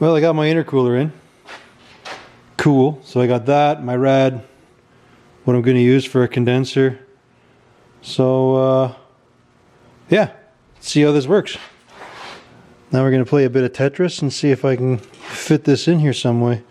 Well, I got my intercooler in. Cool. So I got that, my rad, what I'm going to use for a condenser. So, yeah, let's see how this works. Now we're going to play a bit of Tetris and see if I can fit this in here some way.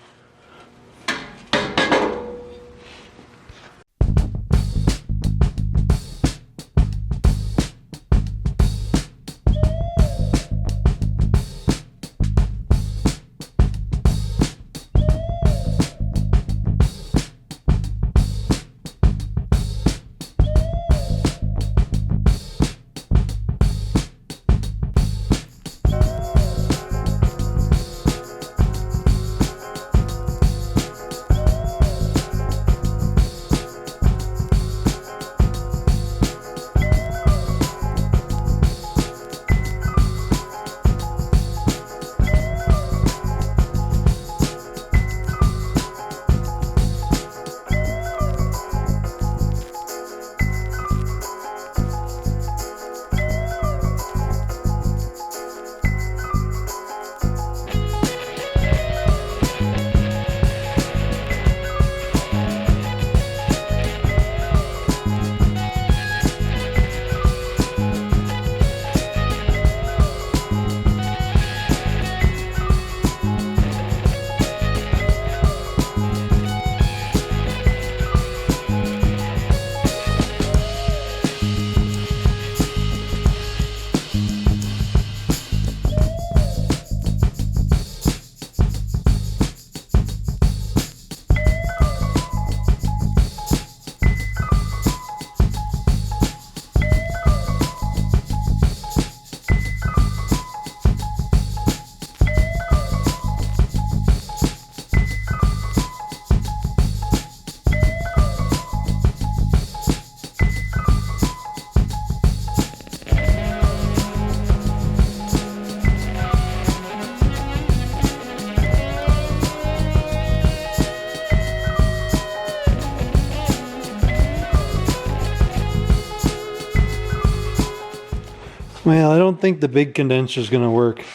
Well, I don't think the big condenser is going to work.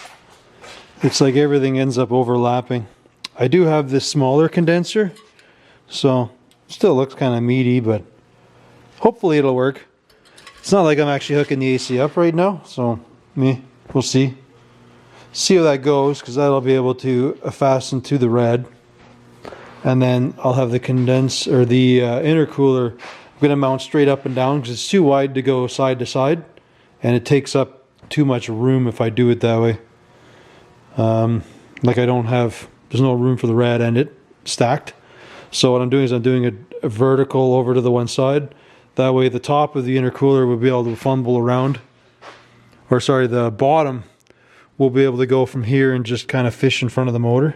It's like everything ends up overlapping. I do have this smaller condenser, so still looks kind of meaty, but hopefully it'll work. It's not like I'm actually hooking the AC up right now, so we'll see. See how that goes, because that'll be able to fasten to the rad. And then I'll have the condenser, or the intercooler, I'm going to mount straight up and down because it's too wide to go side to side. And it takes up too much room if I do it that way. Like there's no room for the rad and it stacked. So what I'm doing is I'm doing a vertical over to the one side. That way the top of the intercooler will be able to fumble around. Or sorry, the bottom will be able to go from here and just kind of fish in front of the motor.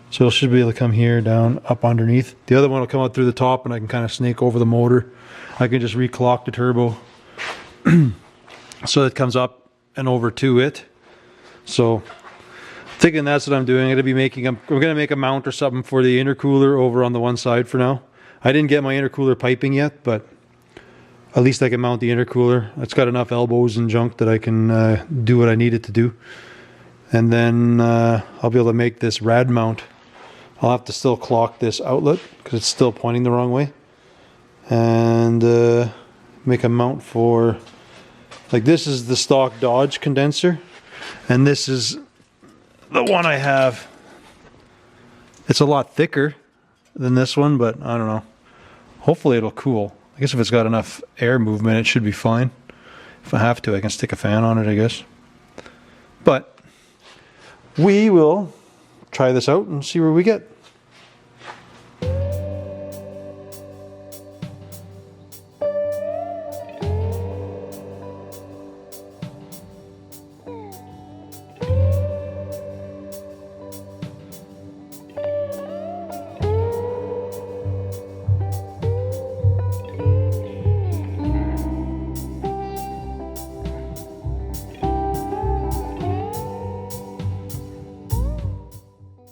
So it should be able to come here, down, up underneath. The other one will come out through the top and I can kind of snake over the motor. I can just reclock the turbo. So it comes up and over to it. So thinking that's what I'm doing. I'm going to make a mount or something for the intercooler over on the one side for now. I didn't get my intercooler piping yet, but at least I can mount the intercooler. It's got enough elbows and junk that I can do what I need it to do. And then I'll be able to make this rad mount. I'll have to still clock this outlet because it's still pointing the wrong way. And make a mount for... Like this is the stock Dodge condenser, and this is the one I have. It's a lot thicker than this one, but I don't know. Hopefully it'll cool. I guess if it's got enough air movement, it should be fine. If I have to, I can stick a fan on it, I guess. But we will try this out and see where we get.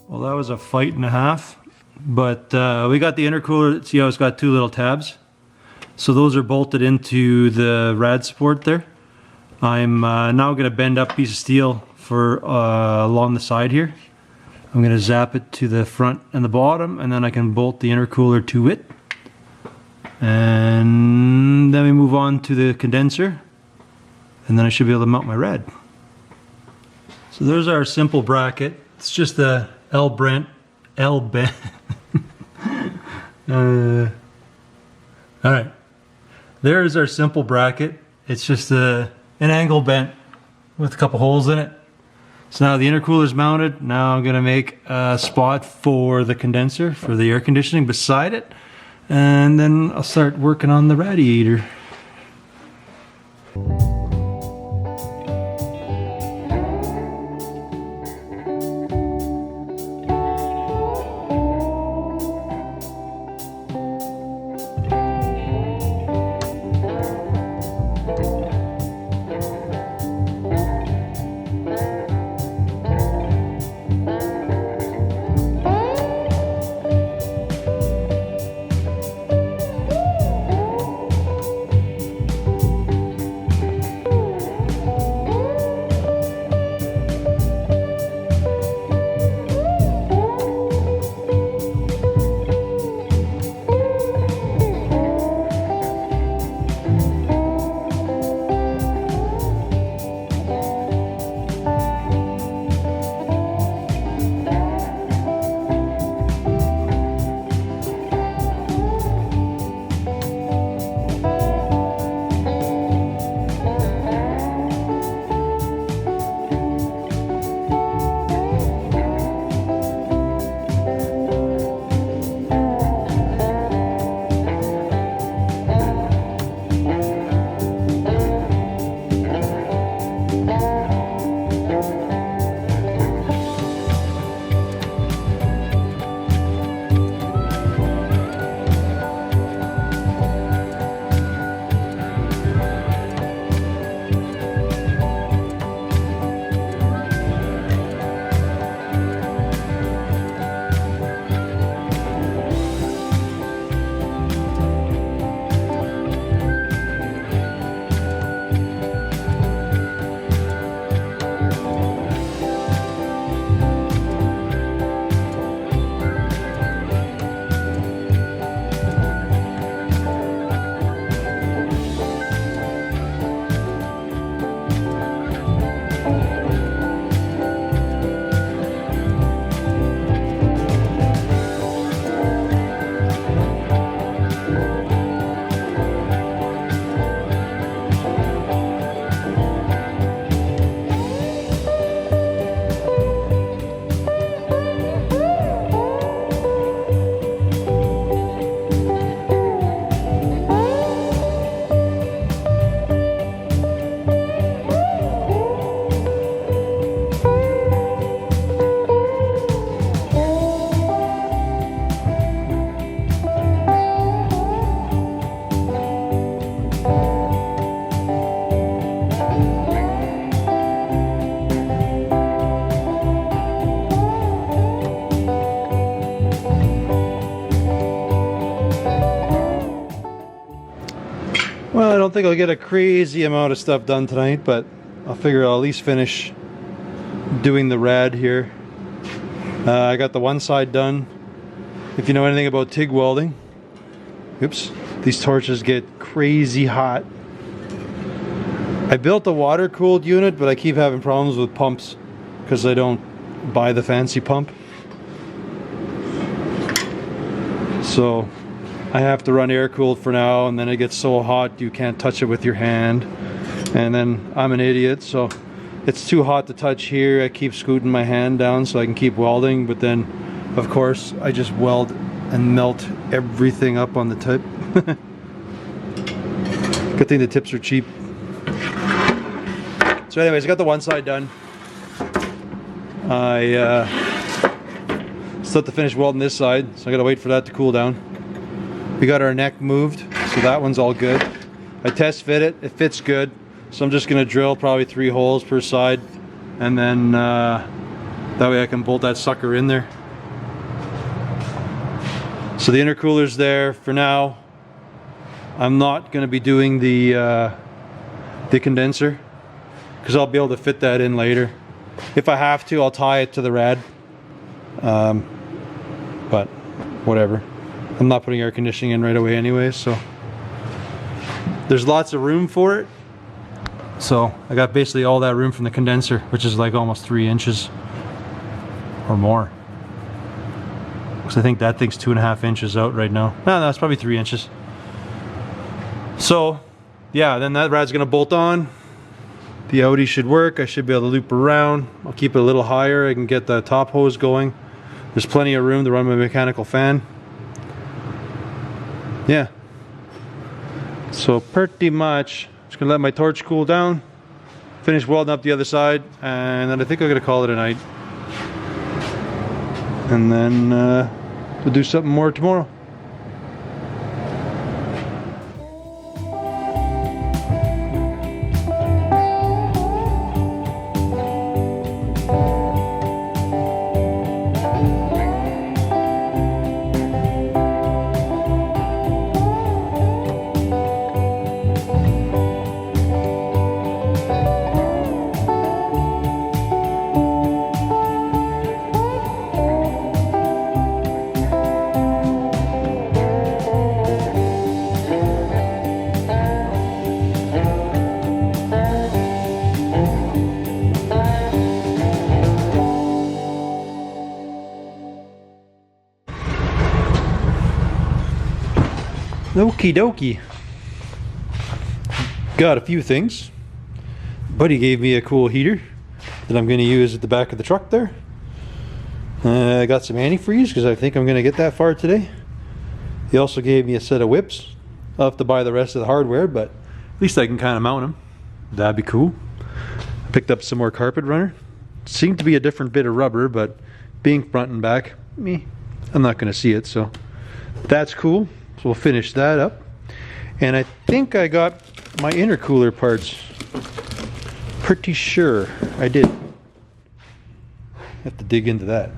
Well, that was a fight and a half, but we got the intercooler. See how it's got two little tabs? So those are bolted into the rad support there. I'm now going to bend up a piece of steel for along the side here, I'm going to zap it to the front and the bottom, and then I can bolt the intercooler to it. And then we move on to the condenser, and then I should be able to mount my rad. So there's our simple bracket. It's just the L-bent. Alright, there's our simple bracket. It's just an angle bent with a couple holes in it. So now the intercooler's mounted. Now I'm going to make a spot for the condenser for the air conditioning beside it, and then I'll start working on the radiator. Well, I don't think I'll get a crazy amount of stuff done tonight, but I'll figure I'll at least finish doing the rad here. I got the one side done. If you know anything about TIG welding, oops, these torches get crazy hot. I built a water-cooled unit, but I keep having problems with pumps because I don't buy the fancy pump. So I have to run air-cooled for now, and then it gets so hot you can't touch it with your hand. And then I'm an idiot, so it's too hot to touch here. I keep scooting my hand down so I can keep welding, but then of course I just weld and melt everything up on the tip. Good thing the tips are cheap. So anyways, I got the one side done. I still have to finish welding this side, so I gotta wait for that to cool down. We got our neck moved, so that one's all good. I test fit it, it fits good. So I'm just gonna drill probably 3 holes per side, and then that way I can bolt that sucker in there. So the intercooler's there for now. I'm not gonna be doing the condenser, because I'll be able to fit that in later. If I have to, I'll tie it to the rad. But whatever. I'm not putting air conditioning in right away anyway, so there's lots of room for it. So I got basically all that room from the condenser, which is like almost 3 inches or more. Because I think that thing's 2.5 inches out right now. No, it's probably 3 inches. So yeah, then that rad's gonna bolt on. The Audi should work. I should be able to loop around. I'll keep it a little higher. I can get the top hose going. There's plenty of room to run my mechanical fan. Yeah. So pretty much, just gonna let my torch cool down, finish welding up the other side, and then I think I'm gonna call it a night. And then we'll do something more tomorrow. Okie dokie. Got a few things. Buddy gave me a cool heater that I'm going to use at the back of the truck there. I got some antifreeze because I think I'm going to get that far today. He also gave me a set of whips. I'll have to buy the rest of the hardware, but at least I can kind of mount them. That'd be cool. I picked up some more carpet runner. Seemed to be a different bit of rubber, but being front and back, I'm not going to see it, so that's cool. So we'll finish that up. And I think I got my intercooler parts. Pretty sure I did. Have to dig into that.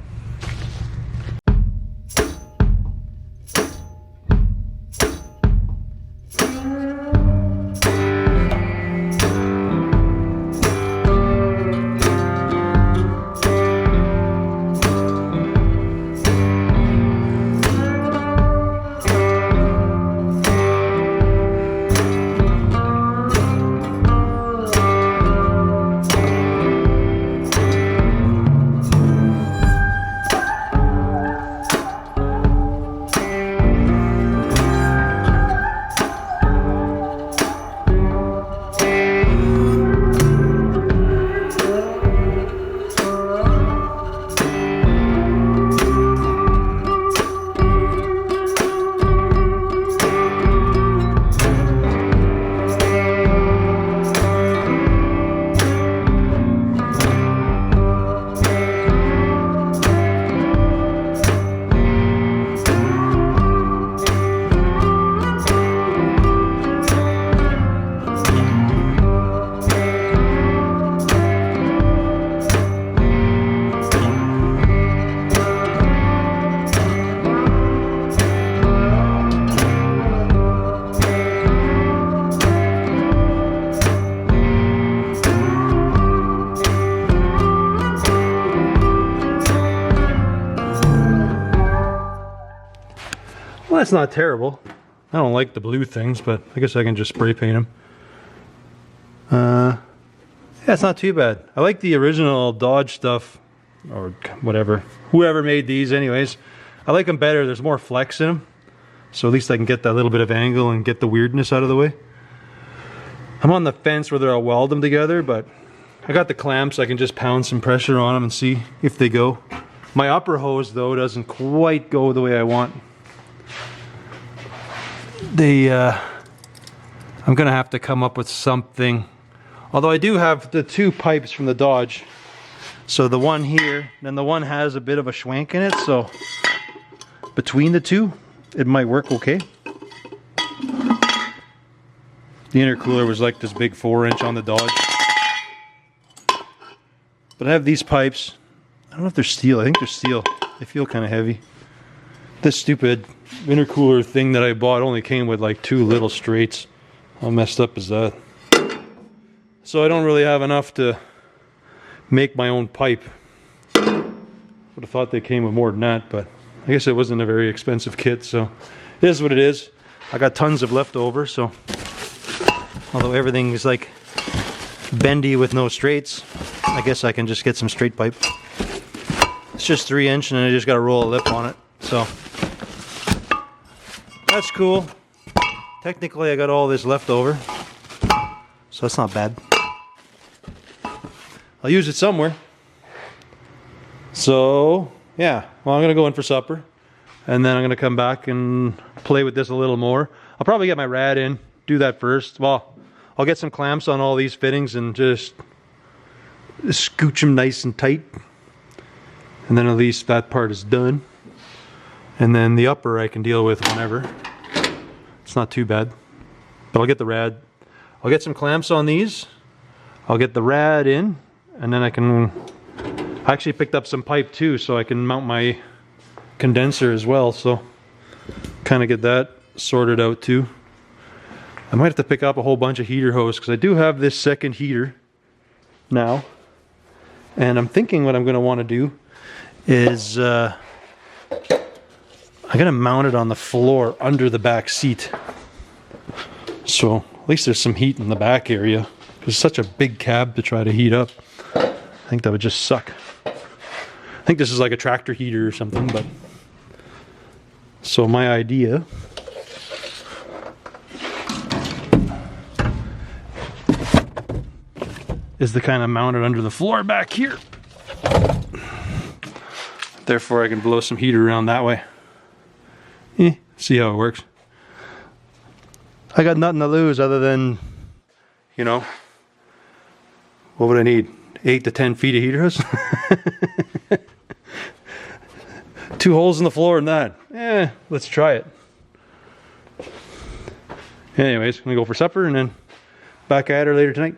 Well, that's not terrible. I don't like the blue things, but I guess I can just spray paint them. Yeah, it's not too bad. I like the original Dodge stuff, or whatever. Whoever made these anyways. I like them better. There's more flex in them. So at least I can get that little bit of angle and get the weirdness out of the way. I'm on the fence whether I'll weld them together, but I got the clamps. I can just pound some pressure on them and see if they go. My upper hose, though, doesn't quite go the way I want. I'm gonna have to come up with something. Although I do have the 2 pipes from the Dodge. So the one here, and the one has a bit of a schwank in it, so between the 2, it might work okay. The intercooler was like this big 4-inch on the Dodge. But I have these pipes. I don't know if they're steel. I think they're steel. They feel kind of heavy. This stupid intercooler thing that I bought only came with like 2 little straights. How messed up is that? So I don't really have enough to make my own pipe. Would have thought they came with more than that, but I guess it wasn't a very expensive kit, so it is what it is. I got tons of leftover, so although everything is like bendy with no straights, I guess I can just get some straight pipe. It's just 3-inch and I just got to roll a lip on it, so that's cool. Technically I got all this left over, so that's not bad. I'll use it somewhere. So yeah, well, I'm gonna go in for supper and then I'm gonna come back and play with this a little more. I'll probably get my rad in, do that first. Well, I'll get some clamps on all these fittings and just scooch them nice and tight, and then at least that part is done. And then the upper I can deal with whenever. It's not too bad, but I'll get the rad. I'll get some clamps on these. I'll get the rad in, and then I actually picked up some pipe too, so I can mount my condenser as well. So kind of get that sorted out too. I might have to pick up a whole bunch of heater hose because I do have this second heater now, and I'm thinking what I'm going to want to do is I'm going to mount it on the floor under the back seat, so at least there's some heat in the back area, because it's such a big cab to try to heat up. I think that would just suck. I think this is like a tractor heater or something, but so my idea is to kind of mount it under the floor back here. Therefore I can blow some heater around that way. See how it works. I got nothing to lose other than, you know, what would I need? 8 to 10 feet of heater hose? 2 holes in the floor and that. Let's try it. Anyways, I'm gonna go for supper and then back at her later tonight.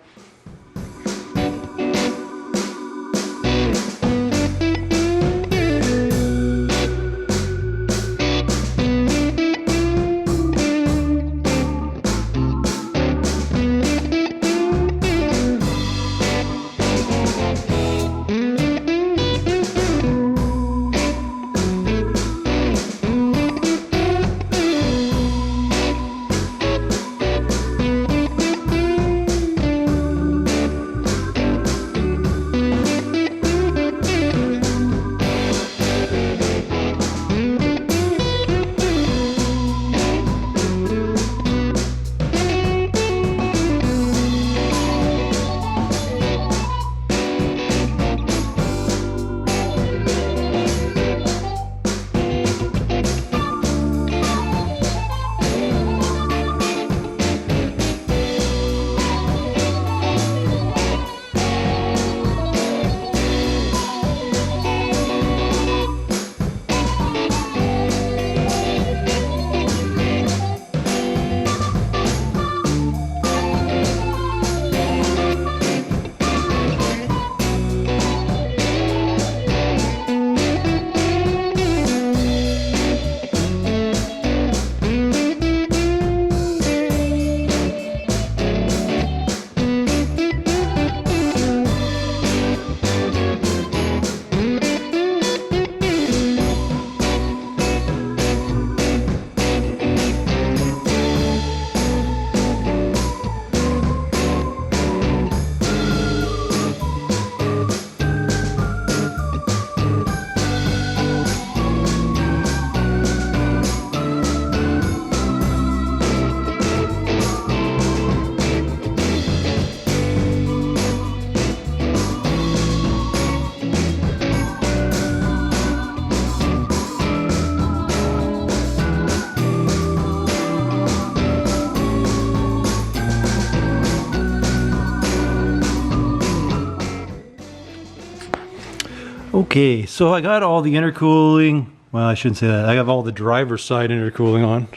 Okay, so I got all the intercooling, well, I shouldn't say that, I have all the driver's side intercooling on.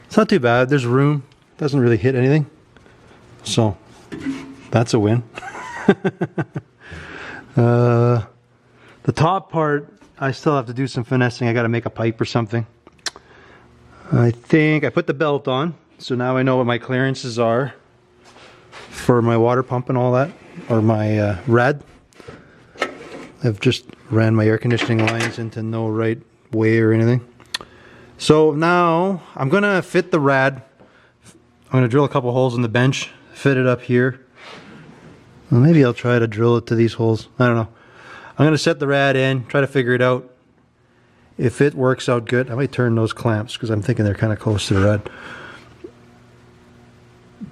It's not too bad, there's room, doesn't really hit anything, so that's a win. The top part, I still have to do some finessing. I got to make a pipe or something. I think I put the belt on, so now I know what my clearances are for my water pump and all that, or my rad. I've just ran my air conditioning lines into no right way or anything. So now I'm gonna fit the rad. I'm gonna drill a couple holes in the bench, fit it up here. Well, maybe I'll try to drill it to these holes. I don't know. I'm gonna set the rad in, try to figure it out. If it works out good, I might turn those clamps because I'm thinking they're kind of close to the rad.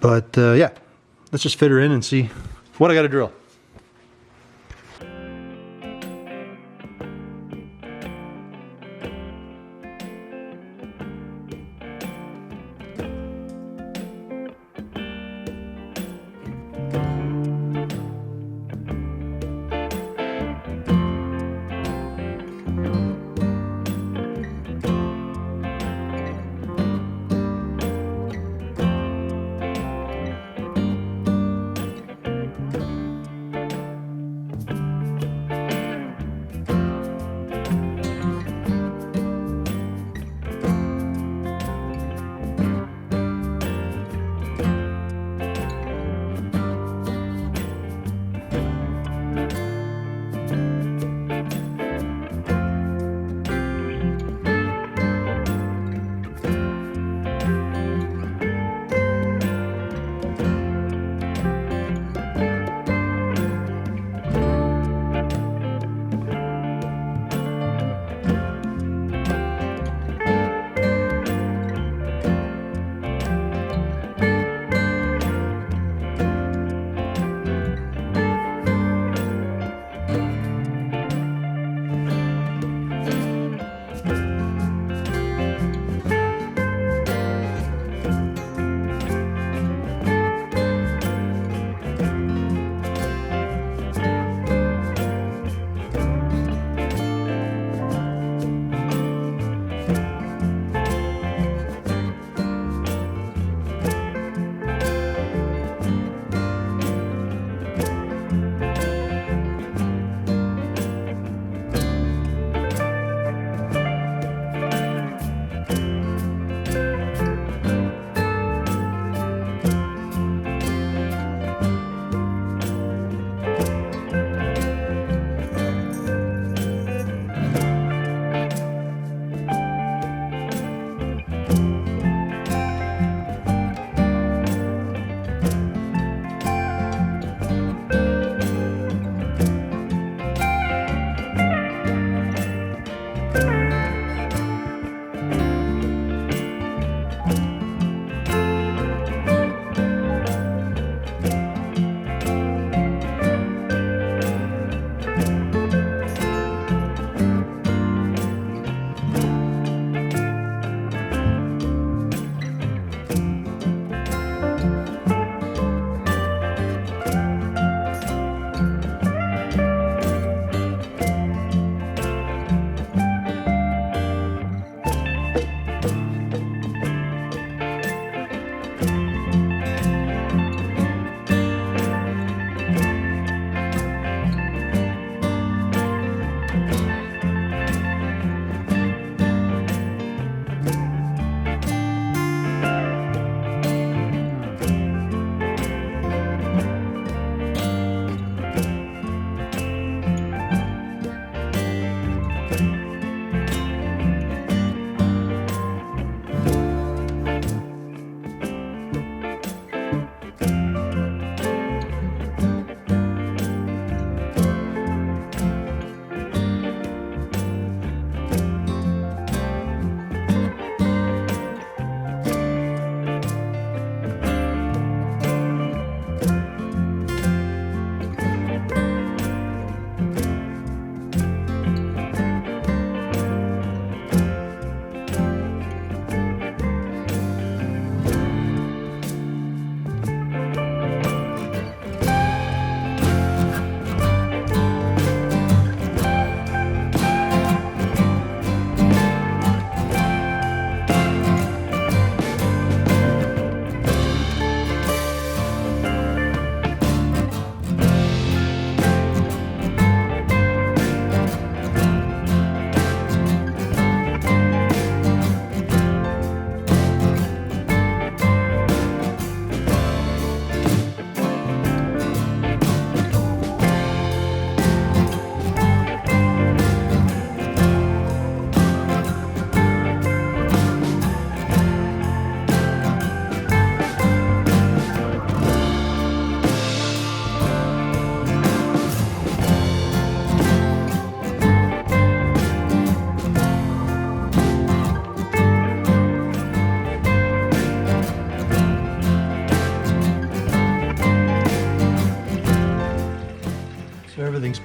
But yeah, let's just fit her in and see what I gotta drill.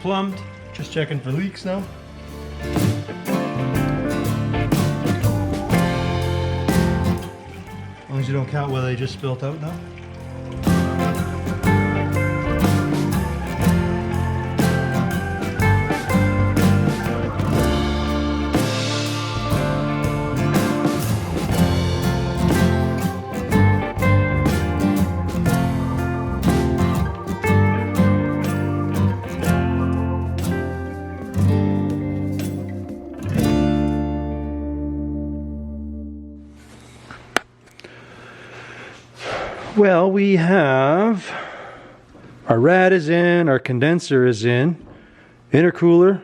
plumbed. Just checking for leaks now. As long as you don't count whether they just spilt out now. Well, we have our rad is in, our condenser is in, intercooler,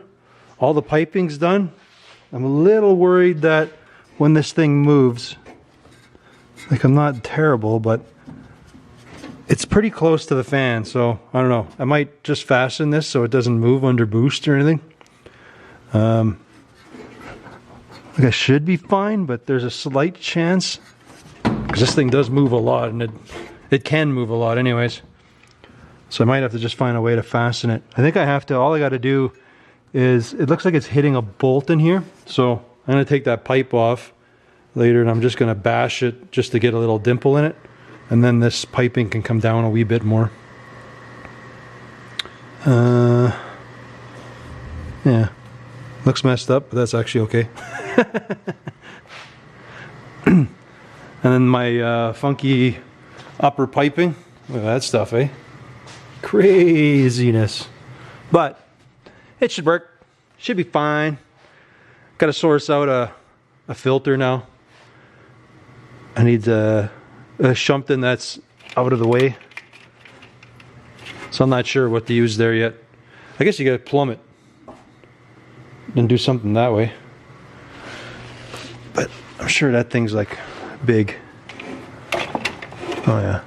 all the piping's done. I'm a little worried that when this thing moves, like I'm not terrible, but it's pretty close to the fan, so I don't know. I might just fasten this so it doesn't move under boost or anything. Like I should be fine, but there's a slight chance. Because this thing does move a lot, and it can move a lot anyways. So I might have to just find a way to fasten it. I think I have to, all I got to do is, it looks like it's hitting a bolt in here. So I'm going to take that pipe off later, and I'm just going to bash it just to get a little dimple in it. And then this piping can come down a wee bit more. Yeah. Looks messed up, but that's actually okay. And then my funky upper piping. Look at that stuff, eh? Craziness. But it should work. Should be fine. Got to source out a filter now. I need a something that's out of the way. So I'm not sure what to use there yet. I guess you got to plumb it and do something that way. But I'm sure that thing's like big. Oh yeah.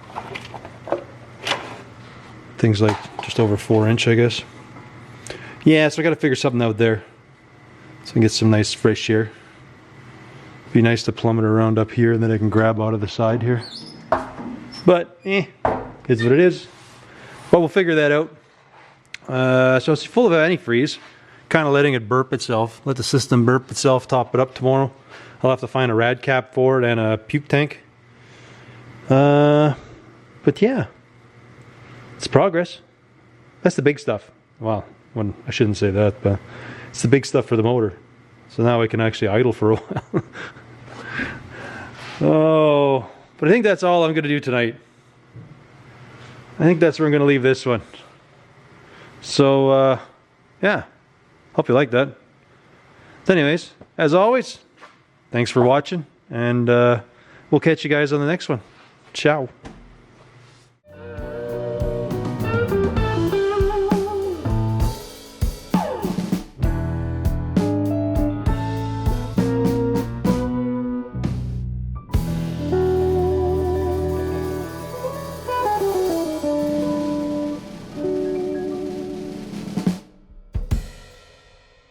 Thing's like just over 4-inch, I guess. Yeah, so I got to figure something out there so I can get some nice fresh air. Be nice to plumb it around up here, and then I can grab out of the side here. But it's what it is. But we'll figure that out. So it's full of antifreeze, kind of letting it burp itself. Let the system burp itself. Top it up tomorrow. I'll have to find a rad cap for it and a puke tank. But yeah, it's progress. That's the big stuff. Well, I shouldn't say that, but it's the big stuff for the motor. So now I can actually idle for a while. Oh, but I think that's all I'm going to do tonight. I think that's where I'm going to leave this one. So, yeah, hope you like that. So anyways, as always, thanks for watching, and we'll catch you guys on the next one. Ciao.